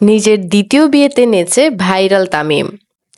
নিজের দ্বিতীয় বিয়েতে নেচে ভাইরাল তামিম।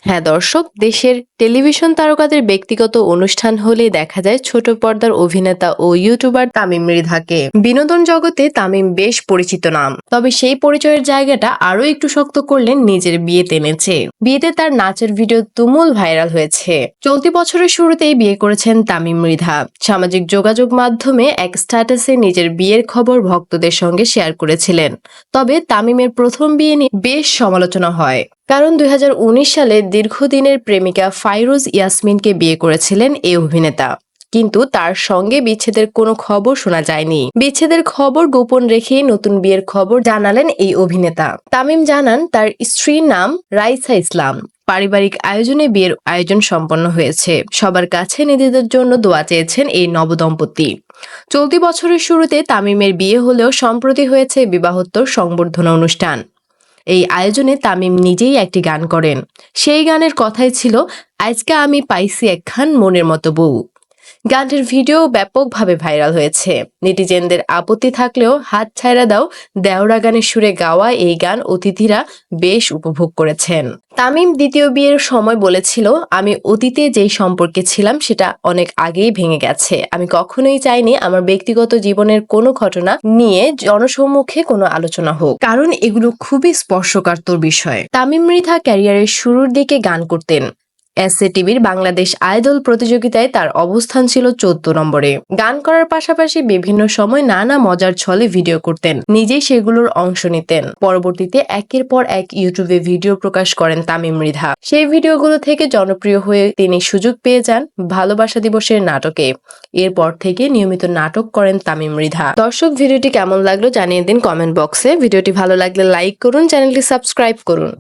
হ্যাঁ দর্শক, দেশের টেলিভিশন তারকাদের ব্যক্তিগত অনুষ্ঠান হলেই দেখা যায় ছোট পর্দার অভিনেতা ও ইউটিউবার তামিম মৃধাকে। বিনোদন জগতে তামিম বেশ পরিচিত নাম, তবে সেই পরিচয়ের জায়গাটা আরো একটু শক্ত করলেন নিজের বিয়েতে নেচে। বিয়েতে তার নাচের ভিডিও তুমুল ভাইরাল হয়েছে। চলতি বছরের শুরুতেই বিয়ে করেছেন তামিম মৃধা। সামাজিক যোগাযোগ মাধ্যমে এক স্ট্যাটাসে নিজের বিয়ের খবর ভক্তদের সঙ্গে শেয়ার করেছিলেন। তবে তামিমের প্রথম বিয়ে নিয়ে বেশ সমালোচনা হয়, কারণ 2019 সালে দীর্ঘদিনের প্রেমিকা ফাইরুজ ইয়াসমিনকে বিয়ে করেছিলেন এই অভিনেতা। কিন্তু তার সঙ্গে বিচ্ছেদের কোনো খবর শোনা যায়নি। বিচ্ছেদের খবর গোপন রেখেই নতুন বিয়ের খবর জানালেন এই অভিনেতা। তামিম জানান, তার স্ত্রীর নাম রাইসা ইসলাম। পারিবারিক আয়োজনে বিয়ের আয়োজন সম্পন্ন হয়েছে। সবার কাছে নিজেদের জন্য দোয়া চেয়েছেন এই নবদম্পতি। চলতি বছরের শুরুতে তামিমের বিয়ে হলেও সম্প্রতি হয়েছে বিবাহোত্তর সংবর্ধনা অনুষ্ঠান। এই আয়োজনে তামিম নিজেই একটি গান করেন। সেই গানের কথাই ছিল, আজকে আমি পাইছি একখান মনের মতো বউ। গানটির ভিডিও ব্যাপকভাবে ভাইরাল হয়েছে। নেটিজেনদের আপত্তি থাকলেও হাত ছাইড়া দাও দেওরা গানের সুরে গাওয়া এই গান অতিথিরা বেশ উপভোগ করেছেন। তামিম দ্বিতীয় বিয়ের সময় বলেছিল, আমি অতীতে যেই সম্পর্কে ছিলাম সেটা অনেক আগেই ভেঙে গেছে। আমি কখনোই চাইনি আমার ব্যক্তিগত জীবনের কোনো ঘটনা নিয়ে জনসম্মুখে কোনো আলোচনা হোক, কারণ এগুলো খুবই স্পর্শকাতর বিষয়। তামিম মৃধা ক্যারিয়ারের শুরুর দিকে গান করতেন। এসএ টিভির বাংলাদেশ আইডল প্রতিযোগিতায় তার অবস্থান ছিল 14 নম্বরে। গান করার পাশাপাশি বিভিন্ন সময় নানা মজার ছলে ভিডিও করতেন, নিজেই সেগুলোর অংশ নিতেন। পরবর্তীতে একের পর এক ইউটিউবে ভিডিও প্রকাশ করেন তামিম মৃধা। সেই ভিডিওগুলো থেকে জনপ্রিয় হয়ে তিনি সুযোগ পেয়ে যান ভালোবাসা দিবসের নাটকে। এরপর থেকে নিয়মিত নাটক করেন তামিম মৃধা। দর্শক, ভিডিওটি কেমন লাগলো জানিয়ে দিন কমেন্ট বক্সে। ভিডিওটি ভালো লাগলে লাইক করুন, চ্যানেলটি সাবস্ক্রাইব করুন।